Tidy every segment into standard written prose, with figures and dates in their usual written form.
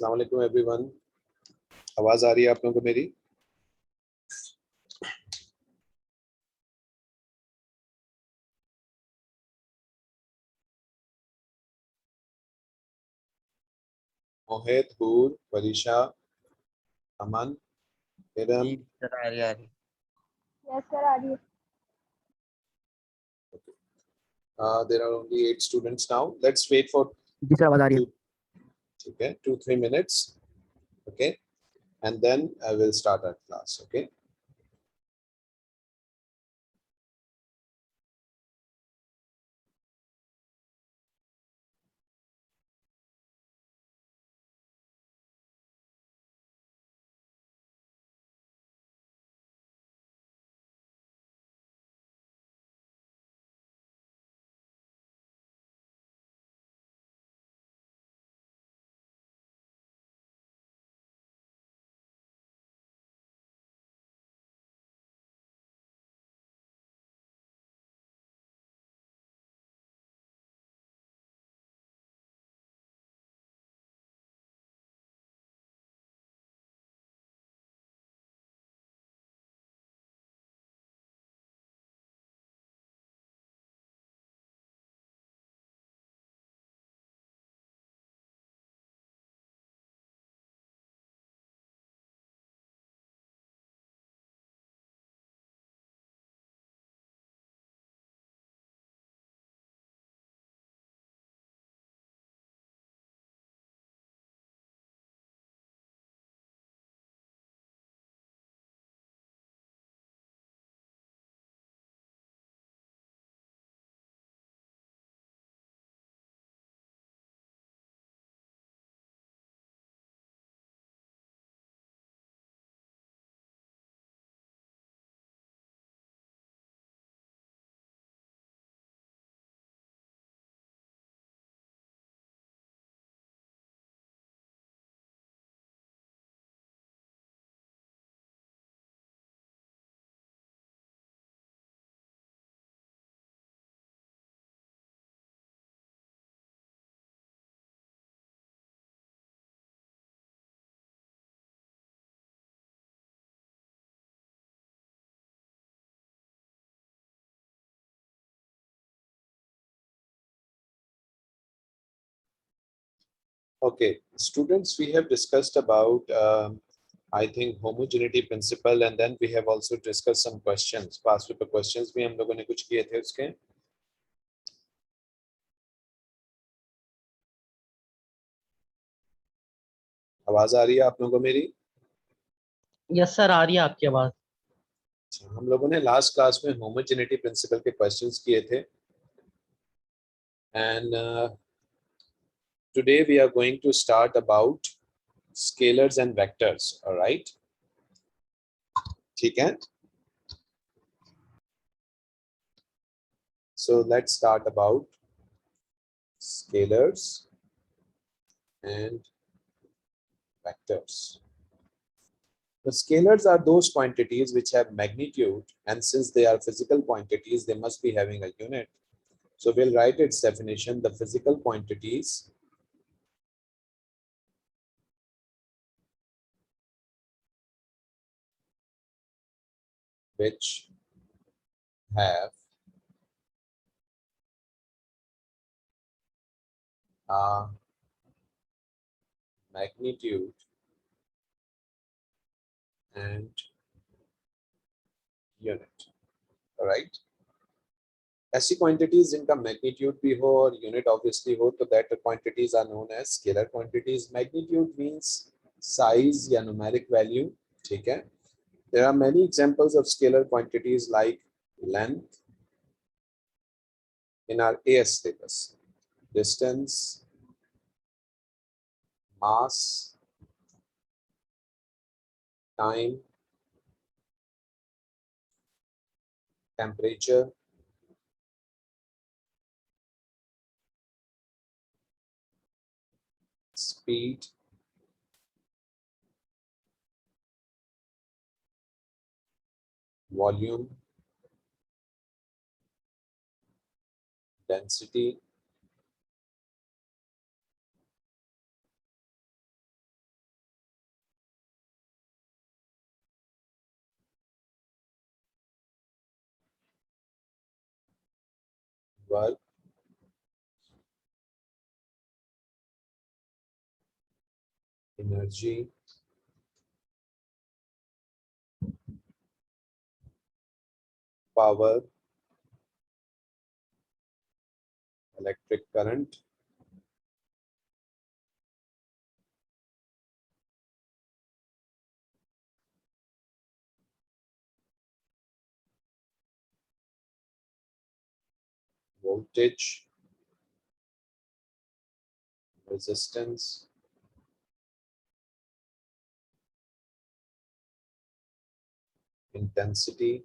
अस्सलाम वालेकुम एवरीवन। आवाज आ रही है आप लोगों को मेरी? मोहित, हूर, परीशा, अमन, जी इरम। सर आ रही आ रही। यस सर आ रही है। There are only 8 students now. Let's wait for जी सर आवाज आ रही है। ठीक है 2-3 minutes. Okay, and then I will start our class. Okay. Okay, students, we have discussed about I think homogeneity principle, and then we have also discussed some questions. Past paper questions भी हम लोगों ने कुछ किए थे उसके। आवाज आ रही है आप लोगों को मेरी? यस सर आ रही है आपकी आवाज। हम लोगों ने लास्ट क्लास में होमोजेनिटी प्रिंसिपल के क्वेश्चंस किए थे, and today we are going to start about scalars and vectors. All right, ठीक है? So let's start about scalars and vectors. The scalars are those quantities which have magnitude, and since they are physical quantities, they must be having a unit. So we'll write its definition. The physical quantities which have a magnitude and unit. All right. ऐसी quantities जिनका magnitude भी हो और unit obviously हो, तो that quantities are known as scalar quantities. Magnitude means size या numeric value. ठीक है? There are many examples of scalar quantities like length in our AS syllabus, distance, mass, time, temperature, speed, volume, density, work, energy, power, electric current, voltage, resistance, intensity,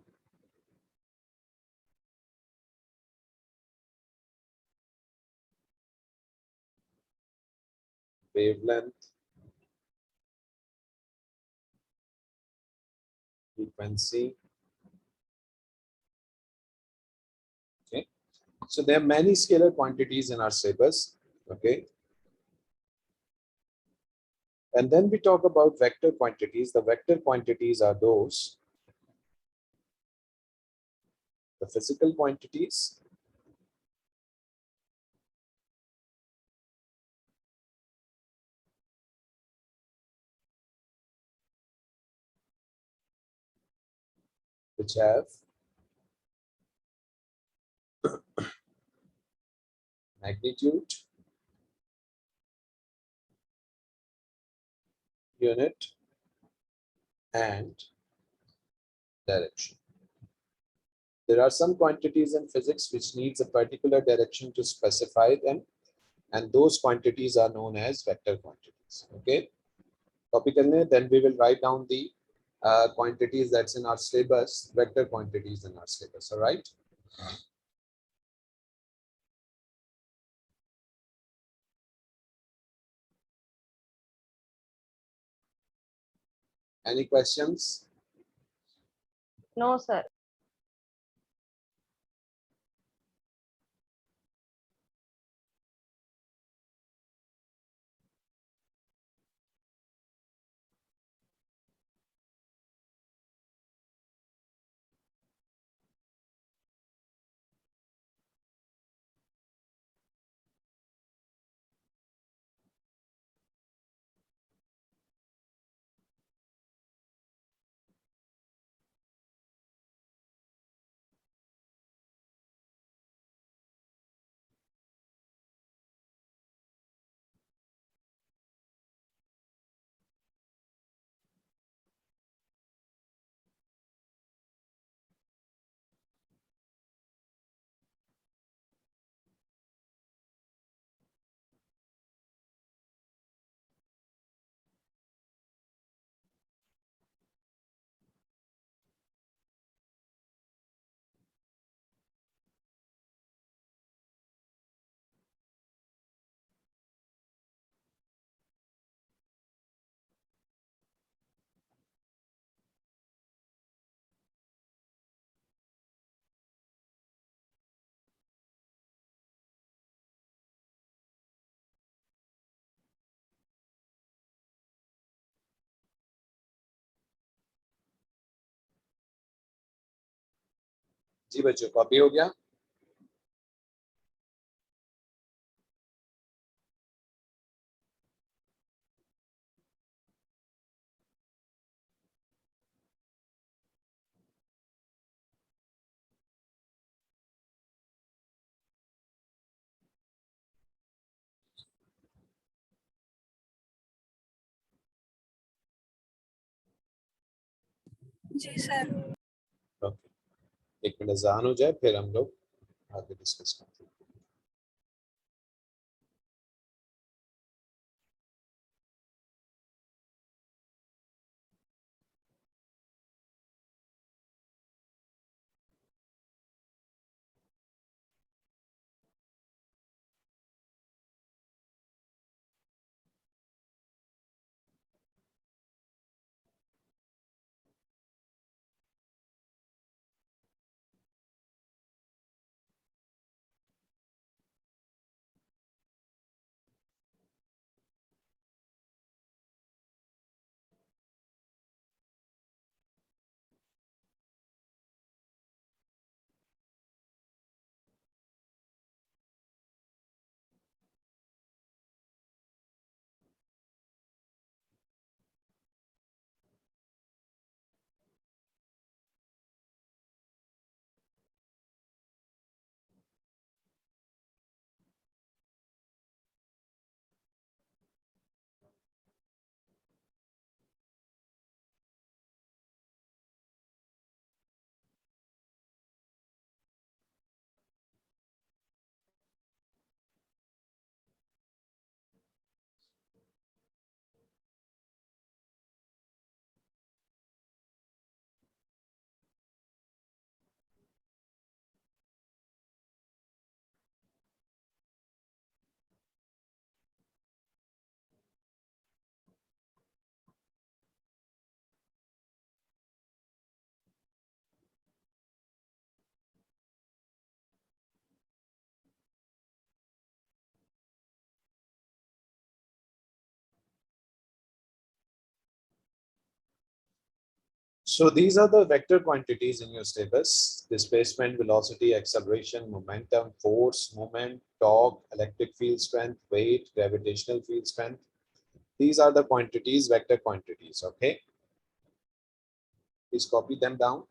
wavelength, frequency. Okay, so there are many scalar quantities in our syllabus. Okay, and then we talk about vector quantities. The vector quantities are those, the physical quantities which have magnitude, unit, and direction. There are some quantities in physics which needs a particular direction to specify them, and those quantities are known as vector quantities. Okay, copy karne, then we will write down the quantities that's in our syllabus, vector quantities in our syllabus. All right. Any questions? No, sir. जी बच्चों, copy हो गया? जी sir. Okay, एक minute अजान हो जाए फिर हम लोग आगे डिस्कस करते हैं। So these are the vector quantities in your syllabus: displacement, velocity, acceleration, momentum, force, moment, torque, electric field strength, weight, gravitational field strength. These are the quantities, vector quantities, okay? Please copy them down.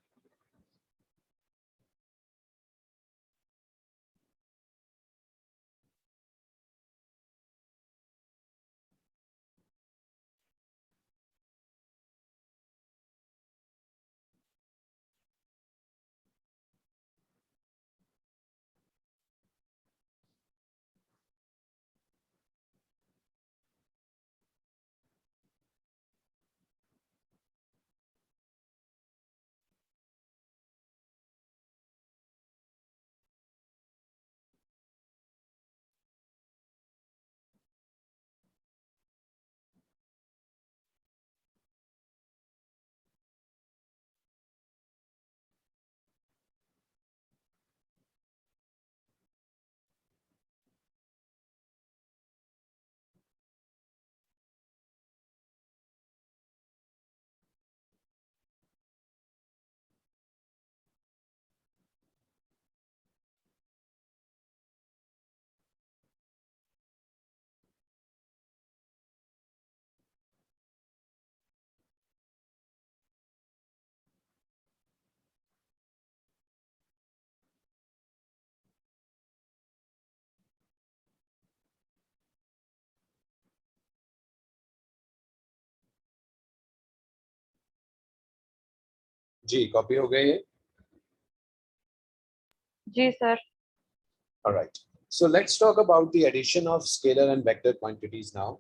Ji, copy हो गए? जी sir. All right. So let's talk about the addition of scalar and vector quantities now.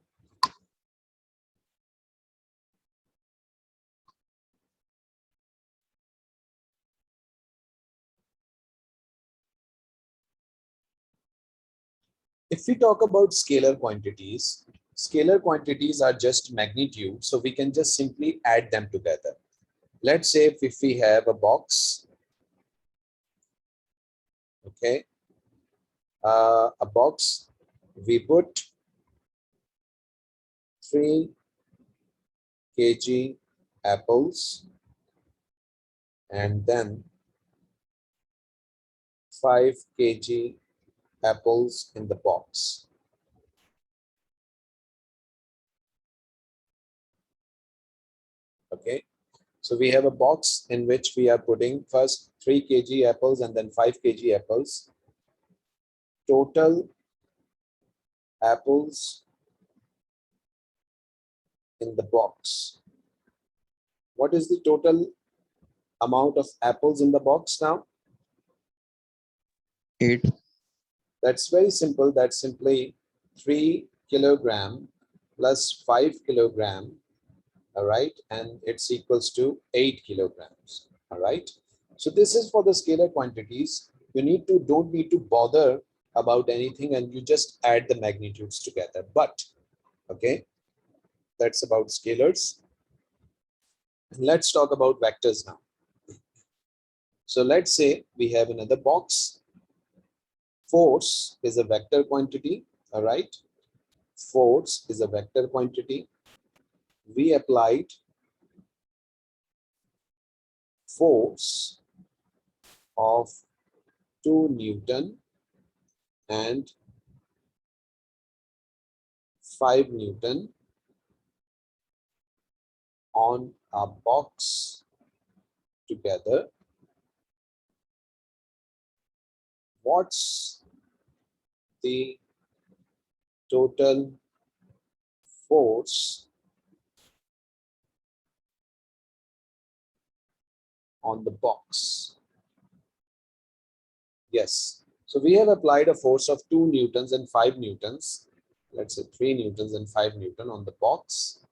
If we talk about scalar quantities are just magnitude, so we can just simply add them together. Let's say if we have a box, okay, a box, we put 3 kg apples and then 5 kg apples in the box. Okay, so we have a box in which we are putting first 3 kg apples and then 5 kg apples. Total apples in the box. What is the total amount of apples in the box now? 8. That's very simple. That's simply 3 kilogram plus 5 kilogram. All right, and it's equals to 8 kilograms. All right, so this is for the scalar quantities. You don't need to bother about anything, and you just add the magnitudes together. But okay, that's about scalars. Let's talk about vectors now. So let's say we have another box. Force is a vector quantity. All right, force is a vector quantity. We applied force of 2 Newton and 5 Newton on a box together. What's the total force on the box? Yes. So we have applied a force of 2 newtons and 5 newtons. Let's say 3 newtons and 5 newton on the box.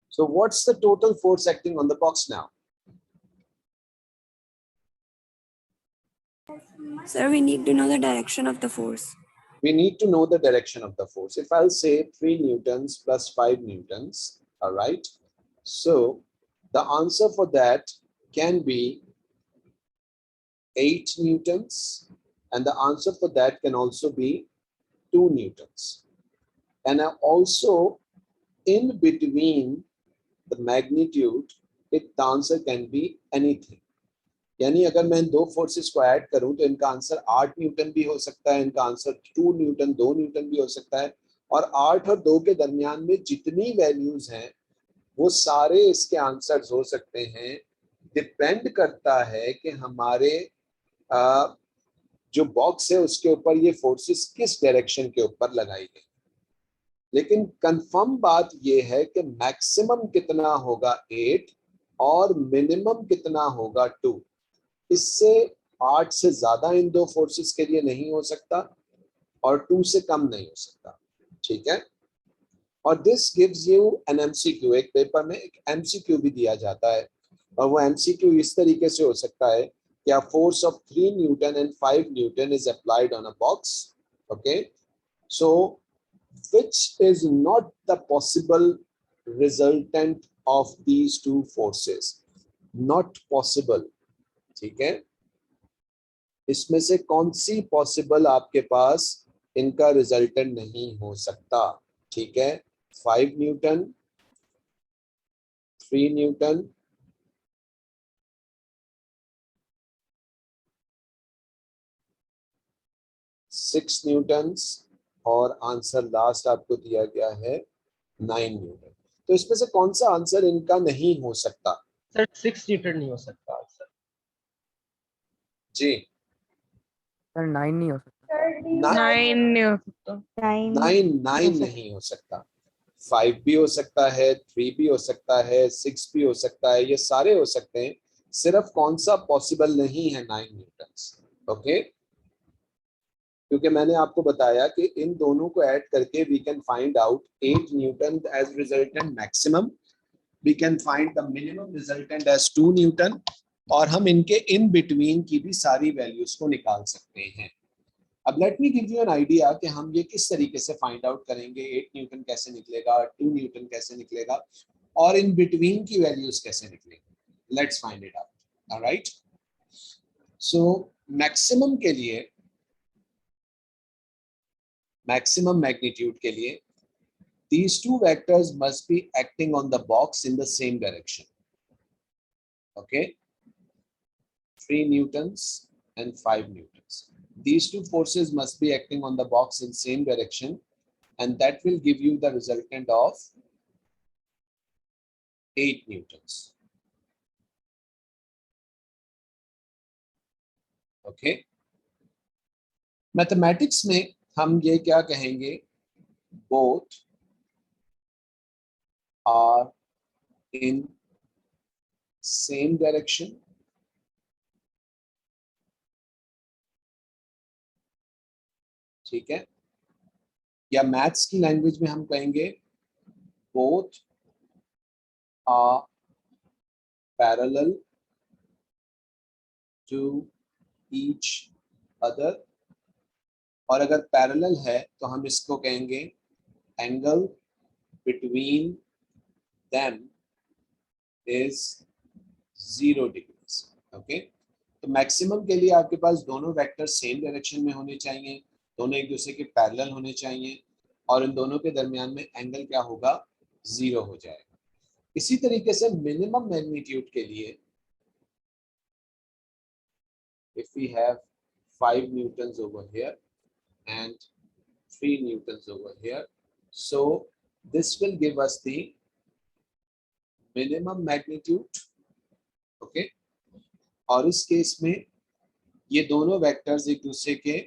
So what's the total force acting on the box now? Sir, we need to know the direction of the force. We need to know the direction of the force. If I'll say 3 newtons plus 5 newtons, all right. So the answer for that can be 8 newtons, and the answer for that can also be 2 newtons. And also in between the magnitude the answer can be anything. यानी अगर मैं इन दो forces को add करूं तो इनका answer 8 Newton भी हो सकता है, इनका आंसर 2 न्यूटन 2 न्यूटन भी हो सकता है, और 8 और 2 के दरमियान में जितनी वैल्यूज हैं वो सारे इसके आंसर्स हो सकते हैं। डिपेंड करता है कि हमारे जो बॉक्स है उसके ऊपर ये फोर्सेस किस डायरेक्शन के ऊपर लगाई गई। लेकिन कंफर्म बात ये है कि मैक्सिमम कितना होगा 8 और मिनिमम कितना होगा 2। इससे 8 से ज्यादा इन दो फोर्सेस के लिए नहीं हो सकता और 2 से कम नहीं हो सकता। ठीक है, और this gives you an MCQ. एक पेपर में एक एमसीक्यू भी दिया जाता है, और वो एमसीक्यू इस तरीके से हो सकता है कि a force of 3 Newton and 5 Newton is applied on a box. Okay, so which is not the possible resultant of these two forces? Not possible. ठीक है, इसमें से कौन सी पॉसिबल आपके पास इनका रिजल्टेंट नहीं हो सकता? ठीक है, 5 न्यूटन, 3 न्यूटन, 6 न्यूटन्स, और आंसर लास्ट आपको दिया गया है 9 न्यूटन। तो इसमें से कौन सा आंसर इनका नहीं हो सकता? सर 6 न्यूटन नहीं हो सकता आंसर। जी, सर 9 नहीं हो सकता। 9 नहीं हो सकता। 9 नहीं हो सकता। 5 भी हो सकता है, 3 भी हो सकता है, 6 भी हो सकता है, ये सारे हो सकते हैं। सिर्फ कौन सा पॉसिबल नहीं है? 9 न्यूटन। ओके, क्योंकि मैंने आपको बताया कि इन दोनों को ऐड करके we can find out 8 newton as resultant maximum, we can find the minimum resultant as 2 newton, और हम इनके इन बिटवीन की भी सारी वैल्यूज को निकाल सकते हैं। अब let me give you an idea कि हम ये किस तरीके से फाइंड आउट करेंगे। 8 न्यूटन कैसे निकलेगा, 2 न्यूटन कैसे निकलेगा, और इन बिटवीन की वैल्यूज कैसे निकलेंगी। Let's find it out. Alright, so maximum के लिए, मैक्सिमम मैग्नीट्यूड के लिए these two vectors must be acting on the box in the same direction. Okay, 3 newtons and 5 newtons. These two forces must be acting on the box in same direction, and that will give you the resultant of 8 newtons. Okay, mathematics में हम ये क्या कहेंगे? both are in same direction ठीक है, या maths की language में हम कहेंगे both are parallel to each other, और अगर पैरेलल है तो हम इसको कहेंगे angle between them is 0 degrees. Okay, तो मैक्सिमम के लिए आपके पास दोनों वेक्टर सेम डायरेक्शन में होने चाहिए, दोनों एक दूसरे के पैरेलल होने चाहिए, और इन दोनों के दरमियान में एंगल क्या होगा? 0 हो जाएगा। इसी तरीके से मिनिमम मैग्नीट्यूड के लिए if we have 5 newtons over here and 3 newtons over here, so this will give us the minimum magnitude. Okay, और इस केस में ये दोनों वेक्टर्स एक दूसरे के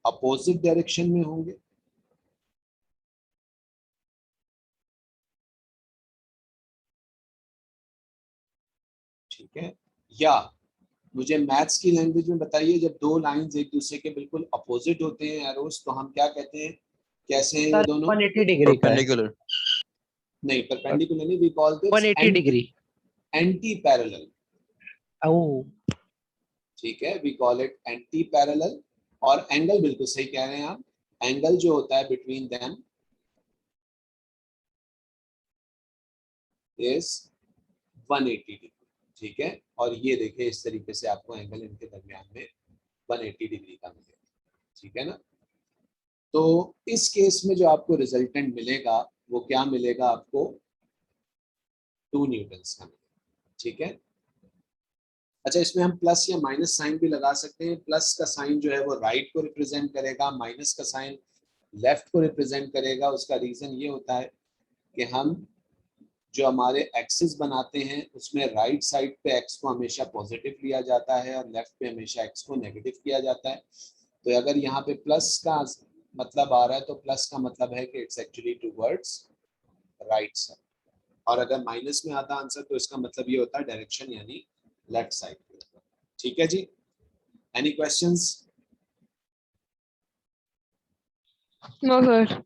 अपोजिट डायरेक्शन में होंगे। ठीक है, या मुझे मैथ्स की लैंग्वेज में बताइए, जब दो लाइंस एक दूसरे के बिल्कुल अपोजिट होते हैं एरोस, तो हम क्या कहते हैं? कैसे हैं ये दोनों? 180 डिग्री का है। perpendicular. नहीं, परपेंडिकुलर नहीं, we call this 180 degree. Anti parallel. Oh, ठीक है, we call it anti parallel. और एंगल बिल्कुल सही कह रहे हैं आप, एंगल जो होता है बिटवीन देम इज 180 डिग्री। ठीक है, और ये देखिए इस तरीके से आपको एंगल इनके दरमियान में 180 डिग्री का मिलेगा। ठीक है ना, तो इस केस में जो आपको रिजल्टेंट मिलेगा वो क्या मिलेगा? आपको 2 न्यूटन्स का मिलेगा। ठीक है। अच्छा, इसमें हम प्लस या माइनस साइन भी लगा सकते हैं। प्लस का साइन जो है वो राइट को रिप्रेजेंट करेगा, माइनस का साइन लेफ्ट को रिप्रेजेंट करेगा। उसका रीजन ये होता है कि हम जो हमारे एक्सिस बनाते हैं उसमें राइट साइड पे एक्स को हमेशा पॉजिटिव लिया जाता है और लेफ्ट पे हमेशा एक्स को नेगेटिव किया जाता है। तो अगर यहाँ पे प्लस का मतलब आ रहा है तो प्लस का मतलब है कि it's actually towards right side, और अगर माइनस में आता आंसर तो इसका मतलब ये होता है डायरेक्शन यानी लेफ्ट साइड के ऊपर। ठीक है जी, any questions? No sir.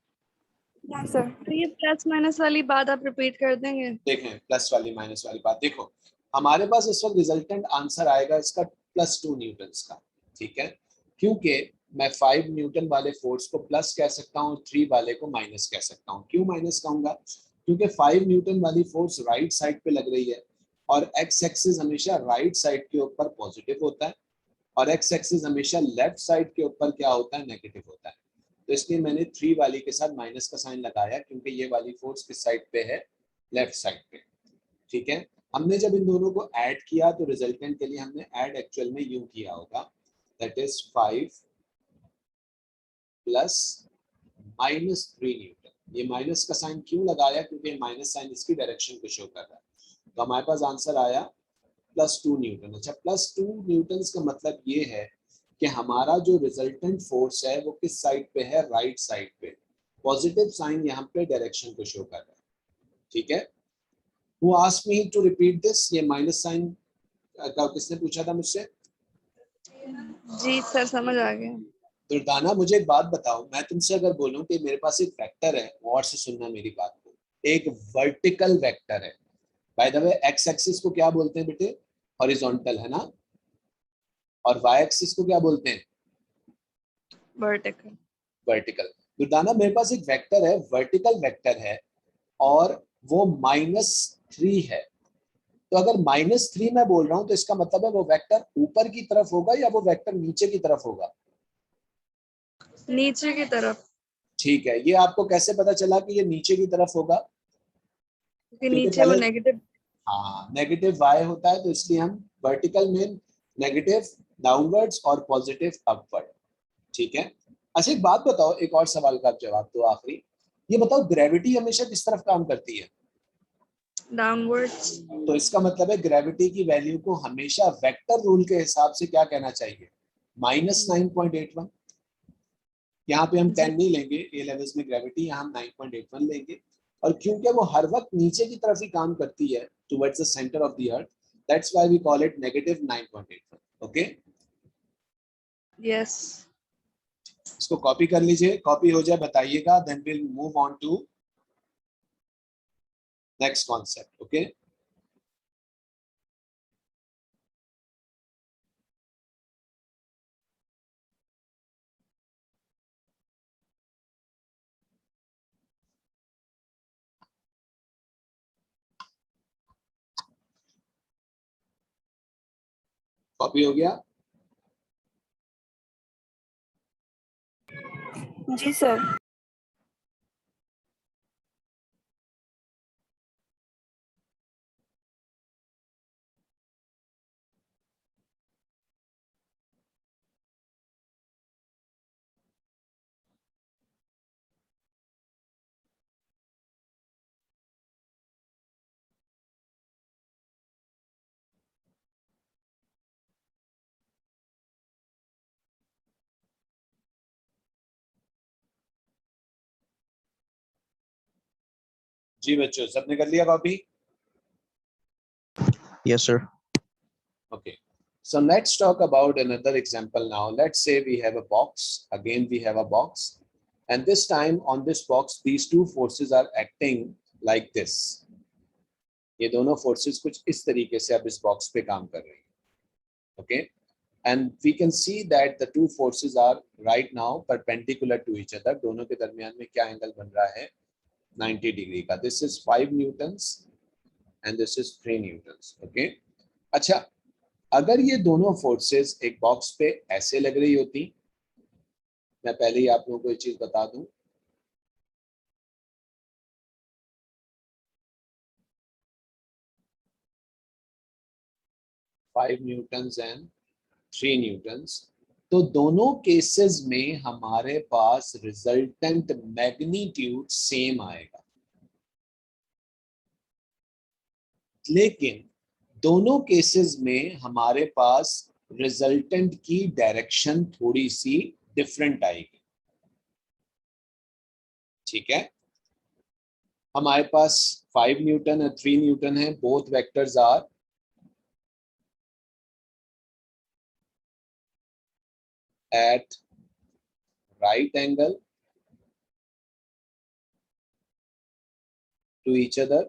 Yeah, sir. तो ये प्लस माइनस वाली बात आप रिपीट कर देंगे? देखें, प्लस वाली माइनस वाली बात देखो, हमारे पास इस वक्त रिजल्टेंट आंसर आएगा इसका +2 न्यूटन का। ठीक है, क्योंकि मैं 5 न्यूटन वाले फोर्स को प्लस कह सकता हूँ, 3 वाले को माइनस कह सकता हूँ। क्यों माइनस कहूंगा? क्योंकि 5 न्यूटन वाली फोर्स राइट साइड पे लग रही है और एक्स एक्सिस हमेशा राइट साइड के ऊपर पॉजिटिव होता है और एक्स एक्सिस हमेशा लेफ्ट साइड के ऊपर क्या होता है? नेगेटिव होता है। तो इसलिए मैंने 3 वाली के साथ माइनस का साइन लगाया, क्योंकि ये वाली फोर्स किस साइड पे है? लेफ्ट साइड पे। ठीक है, हमने जब इन दोनों को ऐड किया तो रिजल्टेंट के लिए हमने ऐड एक्चुअल में यूं किया होगा, दैट इज 5 प्लस -3 न्यूटन। ये माइनस का साइन क्यों लगाया? क्योंकि माइनस साइन इसकी डायरेक्शन को शो कर रहा है। तो हमारे पास आंसर आया +2 न्यूटन। अच्छा, +2 न्यूटन का मतलब ये है कि हमारा जो रिजल्टेंट फोर्स है वो किस साइड पे है? राइट साइड पे। पॉजिटिव साइन यहाँ पे डायरेक्शन को शो कर रहा है। ठीक है, Who asked me to repeat this? ये माइनस साइन का किसने पूछा था मुझसे? जी सर, समझ आ गया। दुर्दाना, मुझे एक बात बताओ, मैं तुमसे अगर बोलूं कि मेरे पास एक वेक्टर है, और से सुनना मेरी बात को, एक वर्टिकल वेक्टर है। By the way, x axis को क्या बोलते हैं बेटे? हॉरिजॉन्टल, है ना? और वाई एक्सिस को क्या बोलते हैं? वर्टिकल। वर्टिकल। दुर्दाना, मेरे पास एक वेक्टर है, वर्टिकल वेक्टर है, और वो -3 है। तो अगर -3 मैं बोल रहा हूं तो इसका मतलब है वो वेक्टर ऊपर की तरफ होगा या वो वेक्टर नीचे की तरफ होगा? नीचे की तरफ। ठीक है, ये आपको कैसे पता चला कि ये नीचे की तरफ होगा? क्योंकि क्योंकि नीचे वो पहले नेगेटिव। हाँ, नेगेटिव वाई होता है, तो इसलिए हम वर्टिकल में नेगेटिव डाउनवर्ड्स और पॉजिटिव अपवर्ड। ठीक है। अच्छा, एक बात बताओ, एक और सवाल का जवाब दो आखिरी। ये बताओ, ग्रेविटी हमेशा किस तरफ काम करती है? डाउनवर्ड्स। तो इसका मतलब है ग्रेविटी की वैल्यू को हमेशा वेक्टर रूल के हिसाब से क्या कहना चाहिए? -9.81। यहाँ पे हम 10 नहीं लेंगे, ए लेवल्स में ग्रेविटी, यहाँ हम 9.81 लेंगे। और क्योंकि वो हर वक्त नीचे की तरफ ही काम करती है, towards the center of the earth, that's why we call it -9.81। Okay, yes. इसको कॉपी कर लीजिए, कॉपी हो जाए बताइएगा, then will move on to next concept. Okay, copy हो गया? जी सर। जी बच्चों, सबने कर लिया copy? Yes, sir. Okay, so let's talk about another example now. Let's say we have a box. Again, we have a box. And this time on this box, these two forces are acting like this. ये दोनों forces कुछ इस तरीके से अब इस box पे काम कर रही हैं. Okay? And we can see that the two forces are right now perpendicular to each other. दोनों के दरमियान में क्या एंगल बन रहा है? 90 डिग्री का. This is 5 newtons and this is 3 newtons. Okay? अच्छा, अगर ये दोनों फोर्सेस एक बॉक्स पे ऐसे लग रही होती, मैं पहले ही आप लोगों को एक चीज बता दूं, 5 न्यूटन्स एंड 3 न्यूटन्स, तो दोनों केसेस में हमारे पास रिजल्टेंट मैग्नीट्यूड सेम आएगा, लेकिन दोनों केसेस में हमारे पास रिजल्टेंट की डायरेक्शन थोड़ी सी डिफरेंट आएगी। ठीक है, हमारे पास 5 न्यूटन और 3 न्यूटन है, both vectors are at right angle to each other।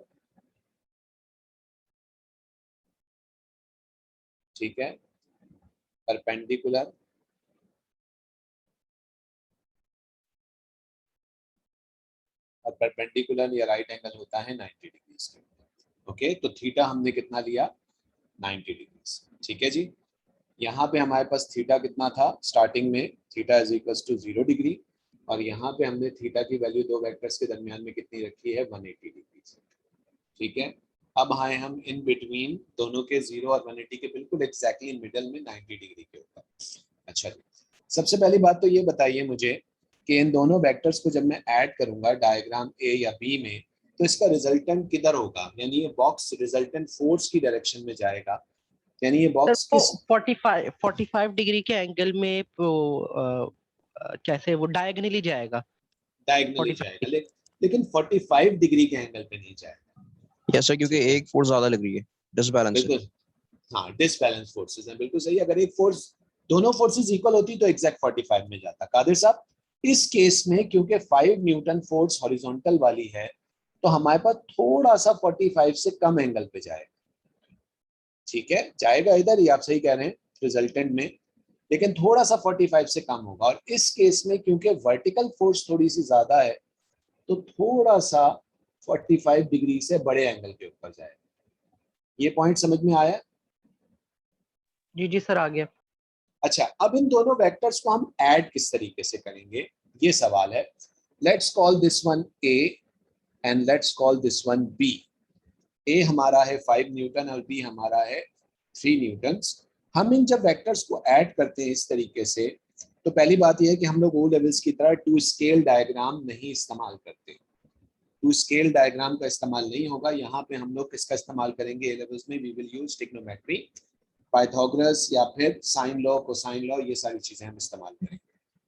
ठीक है, परपेंडिकुलर और परपेंडिकुलर या राइट एंगल होता है 90 डिग्रीज के। ओके, तो थीटा हमने कितना लिया, 90 डिग्रीज। ठीक है जी, यहाँ पे हमारे पास थीटा कितना था स्टार्टिंग में, theta is equal to 0 degree, और यहाँ पे हमने थीटा की वैल्यू दो वेक्टर्स के दरमियान में कितनी रखी है, 180 डिग्री। ठीक है, अब आए हम इन बिटवीन दोनों के 0 और 180 के बिल्कुल एग्जैक्टली मिडल में 90 डिग्री के ऊपर। अच्छा जी, सबसे पहली बात तो ये बताइए मुझे कि इन दोनों वेक्टर्स को जब मैं ऐड करूंगा डायग्राम ए या बी में, तो इसका रिजल्टेंट किधर होगा, यानी ये बॉक्स रिजल्टेंट फोर्स की डायरेक्शन में जाएगा, यानी ये बॉक्स किस 45 डिग्री के एंगल में कैसे वो डायगोनली जाएगा, डायगोनली 45 जाएगा, लेकिन 45 डिग्री के एंगल पे नहीं जाएगा। यस सर, क्योंकि एक फोर्स ज्यादा लग रही है, डिसबैलेंस है। बिल्कुल, हाँ, डिसबैलेंस फोर्सेस हैं, बिल्कुल सही। अगर एक फोर्स, दोनों फोर्सेस इक्वल होती तो एग्जैक्ट 45 में जाता। कादिर साहब, इस केस में क्योंकि 5 न्यूटन फोर्स हॉरिजॉन्टल वाली है, तो हमारे पास थोड़ा सा 45 से कम एंगल पे जाएगा। ठीक है, जाएगा इधर ही, आप सही कह रहे हैं रिजल्टेंट में, लेकिन थोड़ा सा 45 से कम होगा। और इस केस में क्योंकि वर्टिकल फोर्स थोड़ी सी ज्यादा है, तो थोड़ा सा 45 डिग्री से बड़े एंगल के ऊपर जाएगा। ये पॉइंट समझ में आया? जी सर, आ गया। अच्छा, अब इन दोनों वेक्टर्स को हम ऐड किस तरीके से करेंगे, ये सवाल है। Let's call this one A and let's call this one B. A हमारा है 5 न्यूटन और बी हमारा है 3 न्यूटन्स। हम इन जब वेक्टर्स को ऐड करते हैं इस तरीके से, तो पहली बात यह है कि हम लोग ओ लेवल्स की तरह टू स्केल डायग्राम नहीं इस्तेमाल करते। टू स्केल डायग्राम का इस्तेमाल नहीं होगा। यहाँ पे हम लोग किसका इस्तेमाल करेंगे ए लेवल्स में, we will use trigonometry, Pythagoras या फिर साइन लॉ, कोसाइन लॉ, ये सारी चीजें हम इस्तेमाल करेंगे।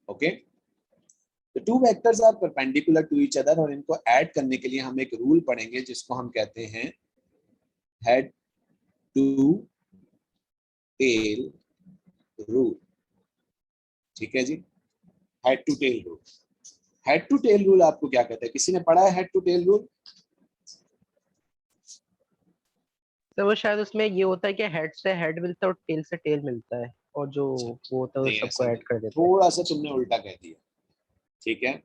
ओके, तो two vectors are perpendicular to each other, और इनको ऐड करने के लिए हम एक रूल पढ़ेंगे जिसको हम कहते हैं हेड टू टेल रूल। ठीक है जी, head to tail rule. Head to tail rule आपको क्या कहता है, किसी ने पढ़ा है हेड टू टेल रूल? तो वो शायद उसमें ये होता है कि हेड से हेड मिलता है और टेल से टेल मिलता है, और जो वो होता है वो नहीं, सबको ऐसा ऐड नहीं, कर देता है। थोड़ा सा तुमने उल्टा कह दिया। ठीक है,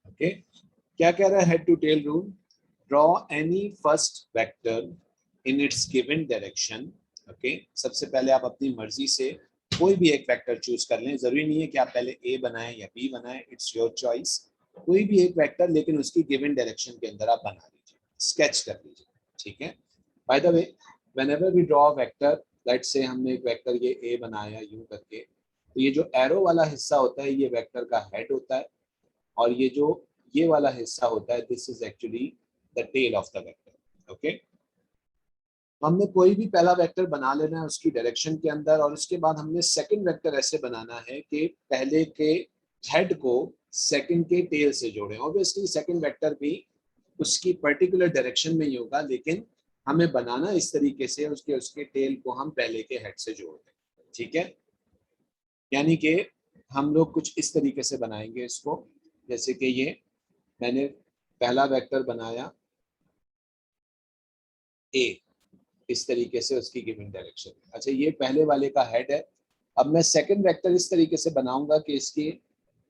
ओके, क्या कह रहा है head to tail rule? Draw any first vector in its given direction. Okay, सबसे पहले आप अपनी मर्जी से कोई भी एक वेक्टर चूज कर लें, जरूरी नहीं है कि आप पहले ए बनाएं या बी बनाएं, इट्स योर चॉइस। कोई भी एक वेक्टर, लेकिन उसकी गिवन डायरेक्शन के अंदर आप बना लीजिए, स्केच कर लीजिए, ठीक है। By the way, whenever we draw vector, let's say हमने एक वेक्टर ये ए बनाया यूं करके, तो ये जो एरो वाला हिस्सा होता है ये वेक्टर का हेड होता है, और ये जो ये वाला हिस्सा होता है this is actually the tail of the vector, okay. हमने कोई भी पहला वेक्टर बना लेना है उसकी डायरेक्शन के अंदर, और उसके बाद हमने सेकंड वेक्टर ऐसे बनाना है कि पहले के हेड को सेकंड के टेल से जोड़ें। ऑब्वियसली सेकंड वेक्टर भी उसकी पर्टिकुलर डायरेक्शन में ही होगा, लेकिन हमें बनाना इस तरीके से उसके उसके टेल को हम पहले के हेड से जोड़ दें, ठीक है। यानी कि हम लोग कुछ इस तरीके से बनाएंगे इसको, जैसे कि ये मैंने पहला वेक्टर बनाया ए, इस तरीके से उसकी गिवन डायरेक्शन। अच्छा, ये पहले वाले का हेड है। अब मैं सेकंड वेक्टर इस तरीके से बनाऊंगा कि इसके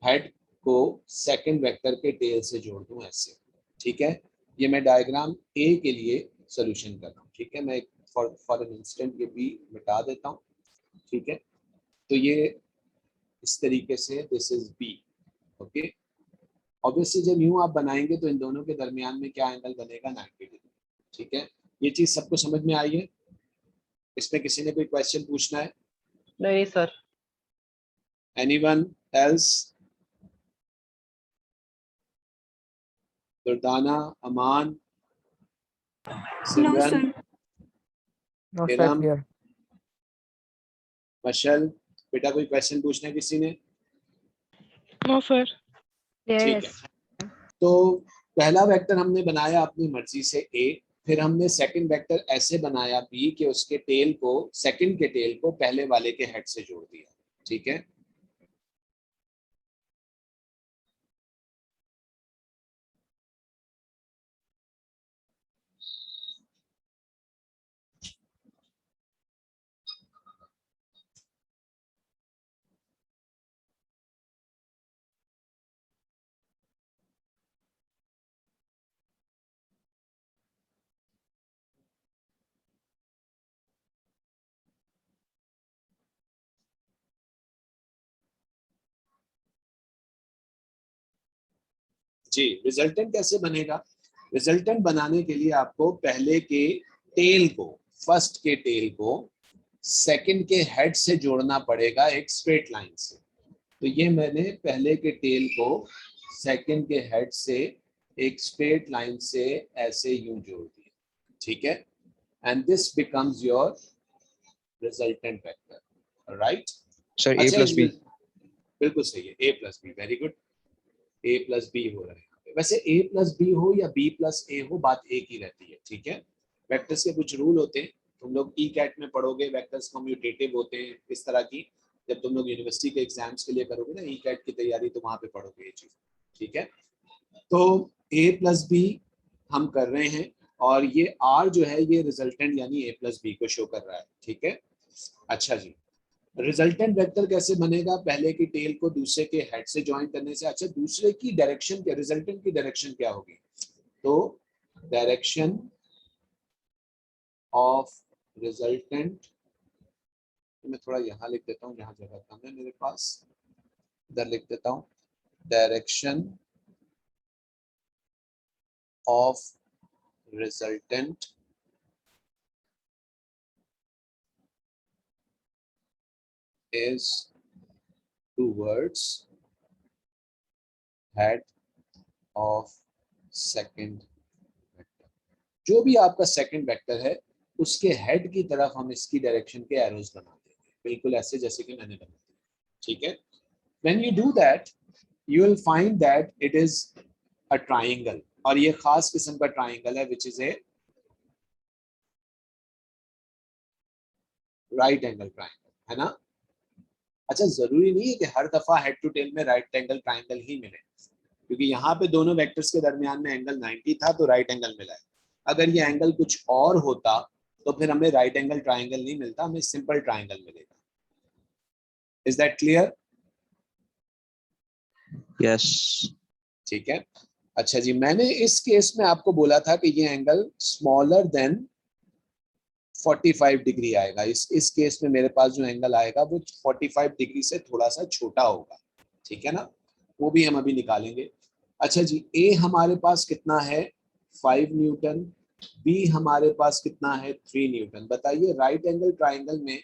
हेड को सेकंड वेक्टर के टेल से जोड़ दूं ऐसे, ठीक है। ये मैं डायग्राम ए के लिए सॉल्यूशन कर रहा हूँ, ठीक है। मैं फॉर एन इंस्टेंट ये बी मिटा देता हूँ, ठीक है। तो ये इस तरीके से this is B, okay. Obviously जब यूं आप बनाएंगे तो इन दोनों के दरमियान में क्या एंगल बनेगा, 90 डिग्री, ठीक है। ये चीज सबको समझ में आई है? इसमें किसी ने कोई क्वेश्चन पूछना है? नहीं sir. Anyone else? Durdana, Aman, No, Simran, sir. No sir, Iram, clear. Mashal, बेटा कोई क्वेश्चन पूछना है किसी ने? No, sir. ठीक है। तो पहला वेक्टर हमने बनाया अपनी मर्जी से ए, फिर हमने सेकंड वेक्टर ऐसे बनाया बी कि उसके टेल को, सेकंड के टेल को पहले वाले के हेड से जोड़ दिया, ठीक है। जी, रिजल्टेंट कैसे बनेगा? रिजल्टेंट बनाने के लिए आपको पहले के टेल को, फर्स्ट के टेल को सेकंड के हेड से जोड़ना पड़ेगा एक स्ट्रेट लाइन से। तो ये मैंने पहले के टेल को सेकंड के हेड से एक स्ट्रेट लाइन से ऐसे यूं जोड़ दिया, ठीक है। And this becomes your resultant vector, right. Sir, A plus B. बिल्कुल सही है, ए प्लस बी, वेरी गुड। ए प्लस बी हो रहा है यहाँ पे। वैसे ए प्लस बी हो या बी प्लस ए हो, बात एक ही रहती है, ठीक है। वेक्टर्स के कुछ रूल होते हैं, तुम लोग ई कैट में पढ़ोगे, वेक्टर्स कम्यूटेटिव होते हैं इस तरह की। जब तुम लोग यूनिवर्सिटी के एग्जाम्स के लिए करोगे ना ई कैट की तैयारी, तो वहां पे पढ़ोगे ये चीज, ठीक है। तो ए प्लस बी हम कर रहे हैं, और ये आर जो है ये रिजल्टेंट यानी ए प्लस बी को शो कर रहा है, ठीक है। अच्छा जी, रिजल्टेंट वेक्टर कैसे बनेगा? पहले की टेल को दूसरे के हेड से ज्वाइन करने से। अच्छा, दूसरे की डायरेक्शन क्या, रिजल्टेंट की डायरेक्शन क्या होगी? तो डायरेक्शन ऑफ रिजल्टेंट, मैं थोड़ा यहाँ लिख देता हूँ जहाँ जगह कम है मेरे पास, इधर लिख देता हूँ। Direction of resultant is towards head of second vector। जो भी आपका सेकंड वेक्टर है उसके हेड की तरफ हम इसकी डायरेक्शन के एरोज बना देंगे, बिल्कुल ऐसे जैसे कि मैंने बना दिया, ठीक है। When you do that, you will find that it is a triangle, और ये खास किस्म का ट्राइंगल है which is a right angle triangle, है ना। अच्छा, जरूरी नहीं है कि हर दफा हेड टू टेल में राइट एंगल ट्राइंगल ही मिले, क्योंकि यहाँ पे दोनों वेक्टर्स के दरमियान में एंगल 90 था तो राइट एंगल मिला है। अगर ये एंगल कुछ और होता तो फिर हमें राइट एंगल ट्राइंगल नहीं मिलता, हमें सिंपल ट्राइंगल मिलेगा। Is that clear? Yes. ठीक है। अच्छा जी, मैंने इस केस में आपको बोला था कि ये एंगल स्मॉलर देन 45 डिग्री आएगा। इस केस में मेरे पास जो एंगल आएगा वो 45 डिग्री से थोड़ा सा छोटा होगा, ठीक है ना। वो भी हम अभी निकालेंगे। अच्छा जी, ए हमारे पास कितना है 5 न्यूटन, बी हमारे पास कितना है 3 न्यूटन। बताइए राइट एंगल ट्राइंगल में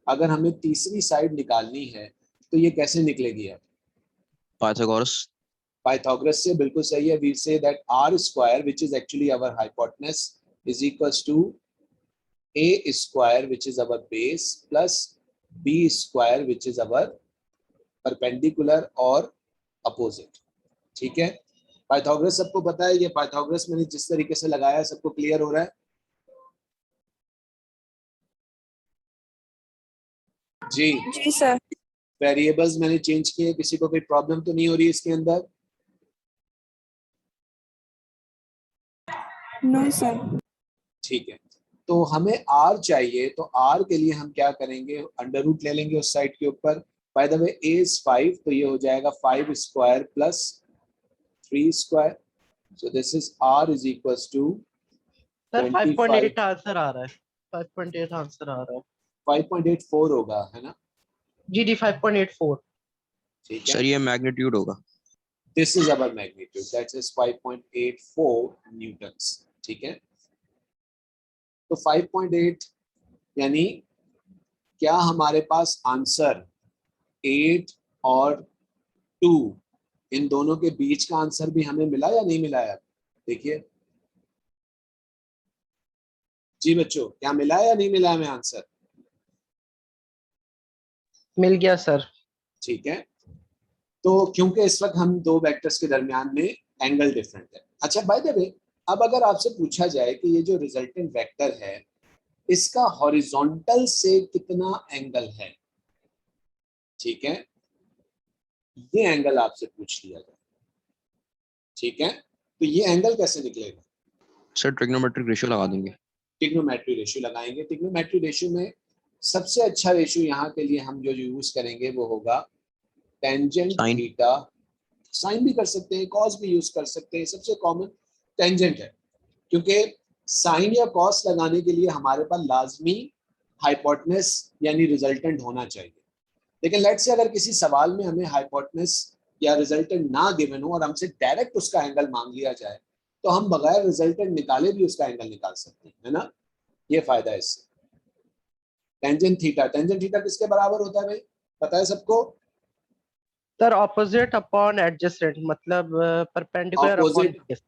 अगर हमें तीसरी साइड निकालनी है तो ये कैसे निकलेगी अब? Pythagoras. पाइथागोरस से, बिल्कुल सही है। We say that R square which is actually our hypotenuse is equals to A square which is our base plus B square which is our perpendicular और अपोजिट। ठीक है, पाइथागोरस सबको पता है। ये पाइथागोरस मैंने जिस तरीके से लगाया सबको क्लियर हो रहा है जी? जी सर। वेरिएबल्स मैंने चेंज किए, किसी को कोई प्रॉब्लम तो नहीं हो रही इसके अंदर? No sir. ठीक है, तो हमें r चाहिए, तो r के लिए हम क्या करेंगे, अंडर रूट ले लेंगे उस साइड के ऊपर। By the way a is 5, तो ये हो जाएगा 5 square plus 3 square. So this is r is equals to sir 25 5.8 answer आ रहा है, 5.8 आंसर आ रहा है। 5.84 होगा, है ना? G D 5.84। ठीक है, सर ये मैग्नीट्यूड होगा। This is our magnitude, that is 5.84 Newton's. ठीक है, तो 5.8 यानी क्या हमारे पास आंसर 8 और 2 इन दोनों के बीच का आंसर भी हमें मिला या नहीं मिला है? देखिए जी बच्चों, क्या मिला है या नहीं मिला हमें आंसर? मिल गया सर। ठीक है, तो क्योंकि इस वक्त हम दो वेक्टर्स के दरमियान में एंगल डिफरेंट है। अच्छा बाय द वे, अब अगर आपसे पूछा जाए कि ये जो रिजल्टेंट वेक्टर है इसका हॉरिजॉन्टल से कितना एंगल है, ठीक है, ये एंगल आपसे पूछ लिया जाए, ठीक है, तो ये एंगल कैसे निकलेगा? सर ट्रिग्नोमेट्रिक रेशियो लगा देंगे। टिग्नोमेट्री रेशियो लगाएंगे। टिग्नोमेट्री रेशियो में सबसे अच्छा रेशियो यहाँ के लिए हम जो यूज करेंगे वो होगा टेंजेंट Sine. थीटा। साइन भी कर सकते हैं, कॉस भी यूज कर सकते हैं, सबसे कॉमन टेंजेंट है, क्योंकि साइन या कॉस लगाने के लिए हमारे पास लाजमी हाइपोटेनस यानी रिजल्टेंट होना चाहिए। लेकिन लेट्स से अगर किसी सवाल में हमें हाइपोटेनस या रिजल्टेंट ना गिवन हो और हमसे डायरेक्ट उसका एंगल मांग लिया जाए तो हम बगैर रिजल्टेंट निकाले भी उसका एंगल निकाल सकते हैं, है ना? ये फायदा है इससे। टेंजेंट थीटा, टेंजेंट थीटा किसके बराबर होता है भाई, पता है सबको? सर ऑपोजिट अपॉन एडजेसेंट, मतलब परपेंडिकुलर अपॉन ऑपोजिट, बेस।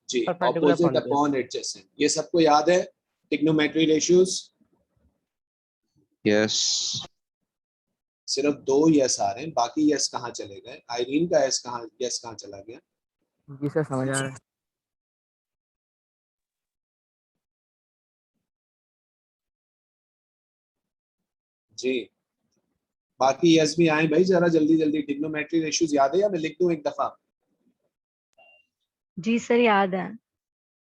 जी, perpendicular opposite upon base. Upon adjacent, ये सबको याद है ट्रिग्नोमेट्री रेशियोज? यस। सिर्फ 2 यस आ रहे हैं, बाकी यस कहाँ चले गए? आइरीन का यस कहाँ चला गया? जी सर समझ आ रहा है। जी, बाकी यस भी आए भाई, जरा जल्दी जल्दी। ट्रिग्नोमेट्री रेशियोज याद है या मैं लिख दूं एक दफा? जी सर याद है।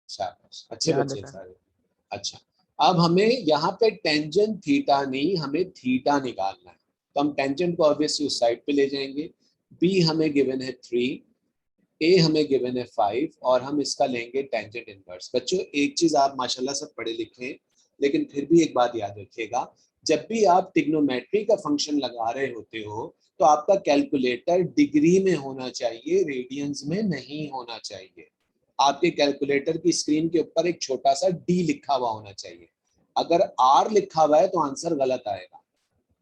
शाबाश, अच्छे याद है बच्चे सर। सारे। अच्छा, अब हमें यहाँ पे टेंजेंट थीटा नहीं, हमें थीटा निकालना है, तो हम टेंजेंट को ऑब्वियसली उस साइड पे ले जाएंगे। बी हमें गिवन है 3, ए हमें गिवन है 5, और हम इसका लेंगे टेंजेंट इनवर्स। बच्चों एक चीज आप माशाल्लाह सब पढ़े लिखे हैं, लेकिन फिर भी एक बात याद रखिएगा, जब भी आप ट्रिग्नोमेट्री का फंक्शन लगा रहे होते हो तो आपका कैलकुलेटर डिग्री में होना चाहिए, रेडियंस में नहीं होना चाहिए। आपके कैलकुलेटर की स्क्रीन के ऊपर एक छोटा सा डी लिखा हुआ होना चाहिए। अगर आर लिखा हुआ है तो आंसर गलत आएगा,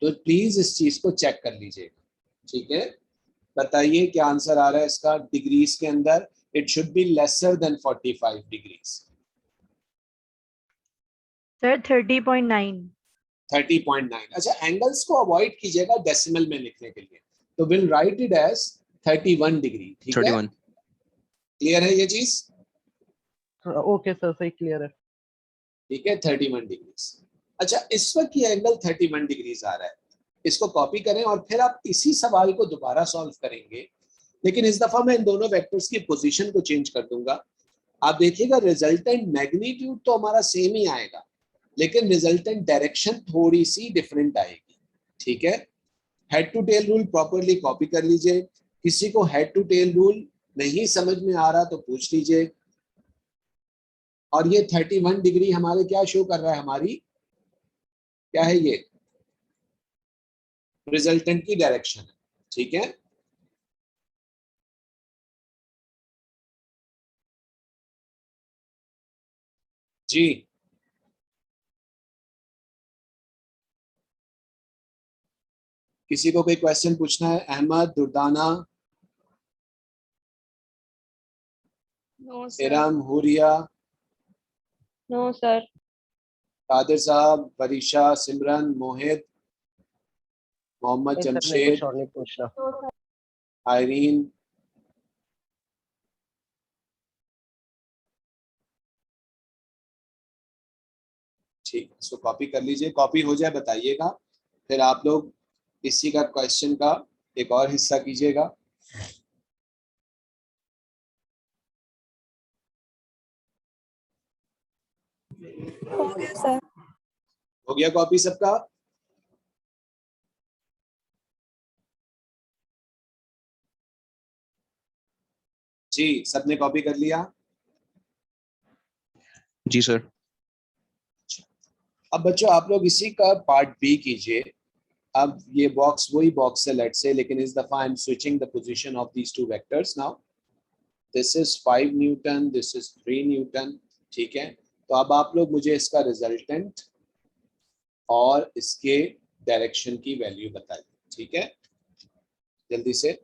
तो प्लीज इस चीज को चेक कर लीजिएगा, ठीक है? बताइए क्या आंसर आ रहा है इसका डिग्रीज के अंदर? It should be lesser than 45 degrees. Sir 30.9। 30.9। अच्छा, एंगल्स को अवॉइड कीजिएगा डेसिमल में लिखने के लिए, तो will write it as 31 degree. ठीक है, 31। क्लियर है ये चीज? ओके सर, सही क्लियर है। ठीक है, 31 डिग्रीज। अच्छा, इस वक्त ये एंगल 31 डिग्रीज आ रहा है, इसको कॉपी करें और फिर आप इसी सवाल को दोबारा सॉल्व करेंगे, लेकिन इस दफा मैं इन दोनों वेक्टर्स की पोजीशन को चेंज कर दूंगा। आप देखिएगा रिजल्टेंट मैग्नीट्यूड तो हमारा सेम ही आएगा, लेकिन रिजल्टेंट डायरेक्शन थोड़ी सी डिफरेंट आएगी। ठीक है, head to tail rule properly copy कर लीजिए। किसी को हेड टू टेल रूल नहीं समझ में आ रहा तो पूछ लीजिए। और ये 31 डिग्री हमारे क्या शो कर रहा है, हमारी क्या है, ये रिजल्टेंट की डायरेक्शन है। ठीक है, जी किसी को कोई क्वेश्चन पूछना है? Ahmad, Durdana, no sir. Iram, Huriya, no sir. Qadir Sahab, Varisha, सिमरन, मोहित, मोहम्मद नहीं सर, नहीं जमशेद, कुछ और नहीं पूछना। आयरीन, ठीक, इसको कॉपी कर लीजिए। कॉपी हो जाए बताइएगा, फिर आप लोग इसी का क्वेश्चन का एक और हिस्सा कीजिएगा। हो गया सर। हो गया कॉपी सबका? जी सबने कॉपी कर लिया? जी सर। अब बच्चों आप लोग इसी का पार्ट बी कीजिए। अब ये बॉक्स वही बॉक्स है लेट से, लेकिन इस दफा I am switching the position of these two vectors now. This is 5 Newton, this is 3 Newton. ठीक है, तो अब आप लोग मुझे इसका रिजल्टेंट और इसके डायरेक्शन की वैल्यू बताइए। ठीक है, जल्दी से।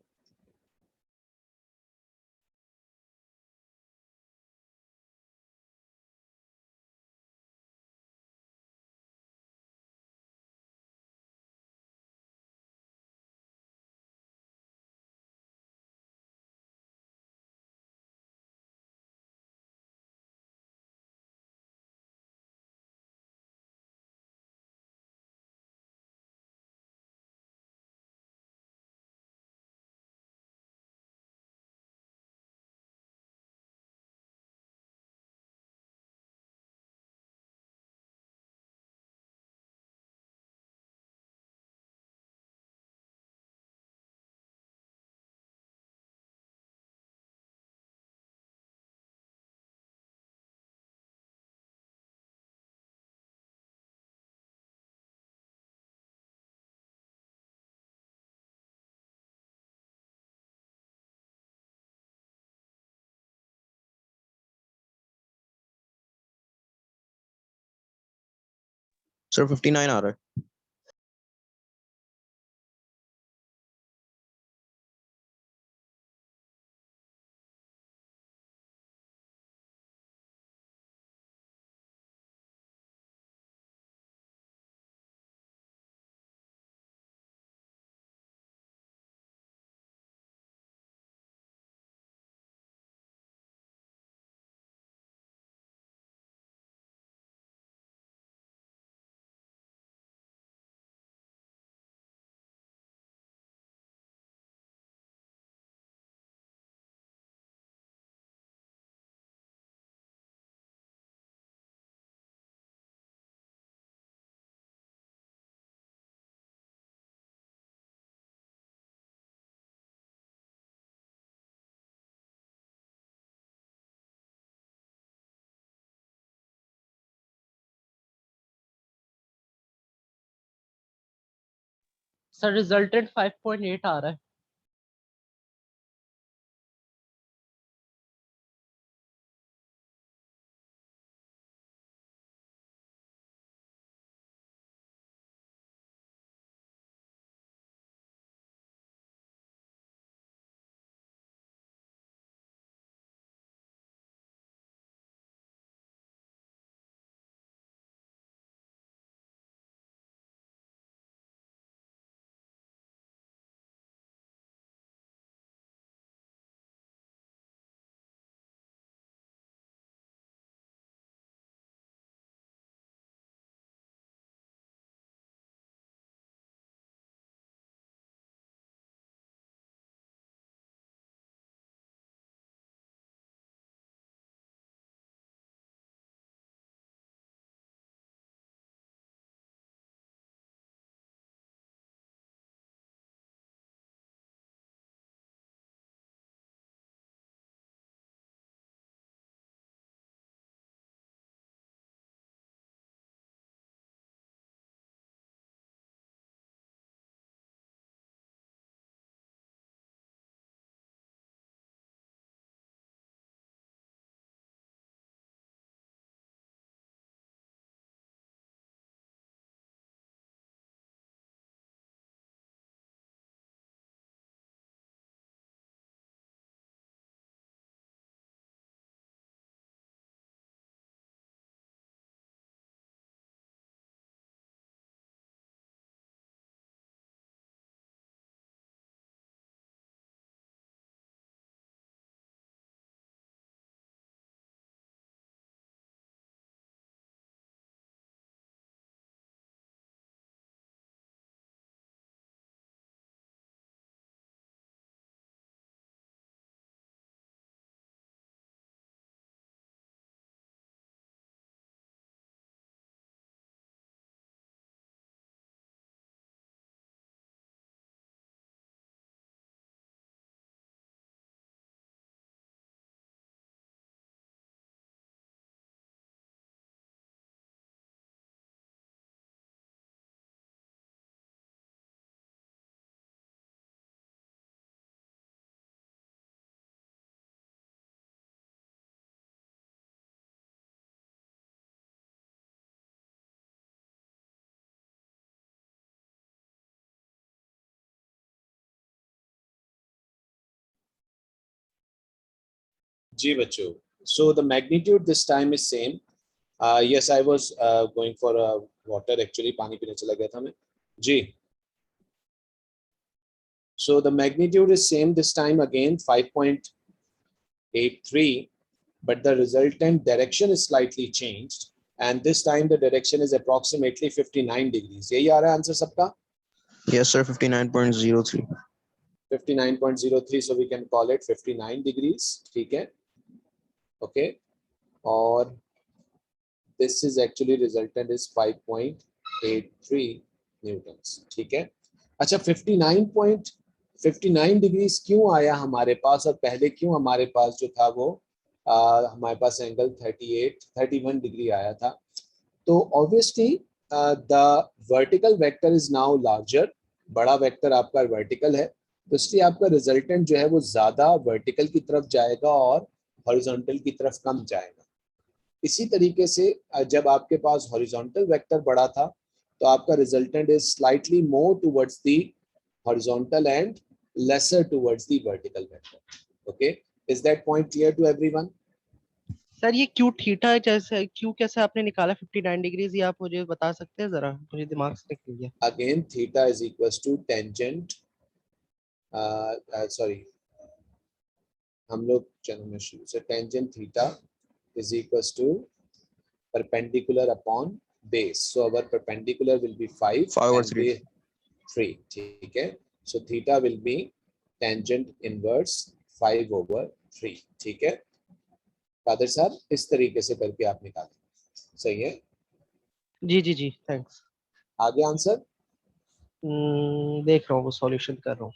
सर 59 आ रहा है। सर रिजल्टेंट 5.8 आ रहा है। जी बच्चों, so the magnitude this time is same. Yes, I was going for water actually, पानी पीने चला गया था मैं जी. So the magnitude is same this time again 5.83, but the resultant direction is slightly changed, and this time the direction is approximately 59 degrees. यही आ रहा है answer सबका? Yes, sir. 59.03. 59.03, so we can call it 59 degrees. ठीक है, okay, और this is actually resultant is 5.83 newtons. ठीक है. अच्छा, 59 डिग्रीज क्यों आया हमारे पास, और पहले क्यों हमारे पास जो था वो हमारे पास एंगल 31 डिग्री आया था? तो obviously the vertical vector is now larger. बड़ा वेक्टर आपका वर्टिकल है, तो इसलिए आपका रिजल्टेंट जो है वो ज्यादा वर्टिकल की तरफ जाएगा और हॉरिजॉन्टल की तरफ कम जाएगा. इसी तरीके से जब आपके पास हॉरिजॉन्टल वेक्टर बड़ा था तो आपका resultant is slightly more towards the horizontal and lesser towards the vertical vector. Okay, is that point clear to everyone? Sir ये क्यू थीटा जैसे क्यू कैसे आपने निकाला 59 डिग्रीज, ये आप मुझे बता सकते हैं जरा, मुझे दिमाग से निकल गया. Again, theta is equals to tangent. Sorry, हम लोग चलो मैं शुरू से tangent theta is equals to perpendicular upon base. So our perpendicular will be 5 5/3. and base 3. ठीक है. So theta will be tangent inverse 5/3. ठीक है कादर साहब, इस तरीके से करके आप निकालें. सही है. जी जी जी, थैंक्स. आगे आंसर. देख रहा हूँ, वो सॉल्यूशन कर रहा हूँ.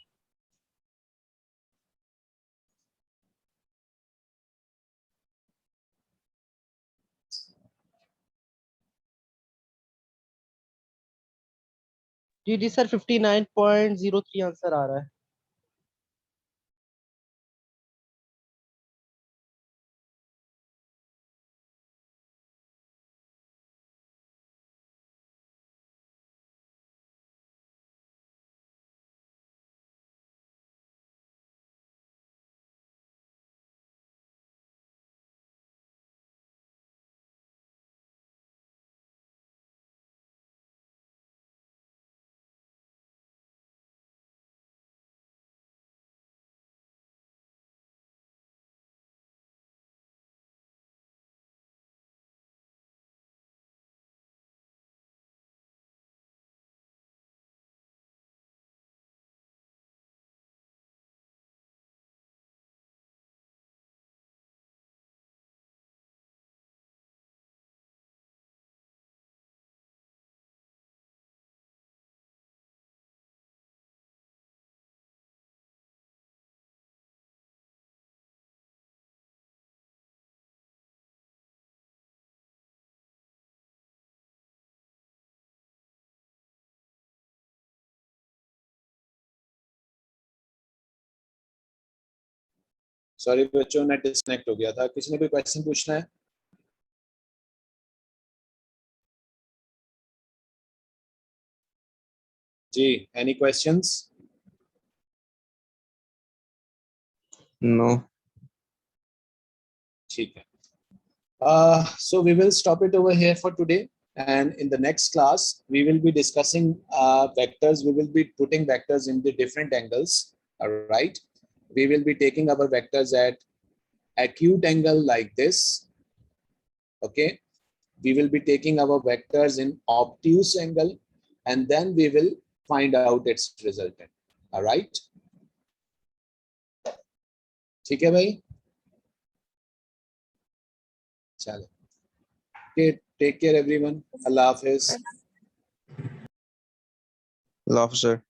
जी जी सर, 59.03 आंसर आ रहा है. सॉरी बच्चों, नेट डिस्कनेक्ट हो गया था. किसी ने कोई क्वेश्चन पूछना है? जी, एनी क्वेश्चंस? No. ठीक है. So we will stop it over here for today, and in the next class we will be discussing vectors. We will be putting vectors in the different angles. All right, we will be taking our vectors at acute angle like this. Okay, we will be taking our vectors in obtuse angle, and then we will find out its resultant. All right, ठीक है भाई. चलो, okay, take care everyone. Allah Hafiz. Love, sir.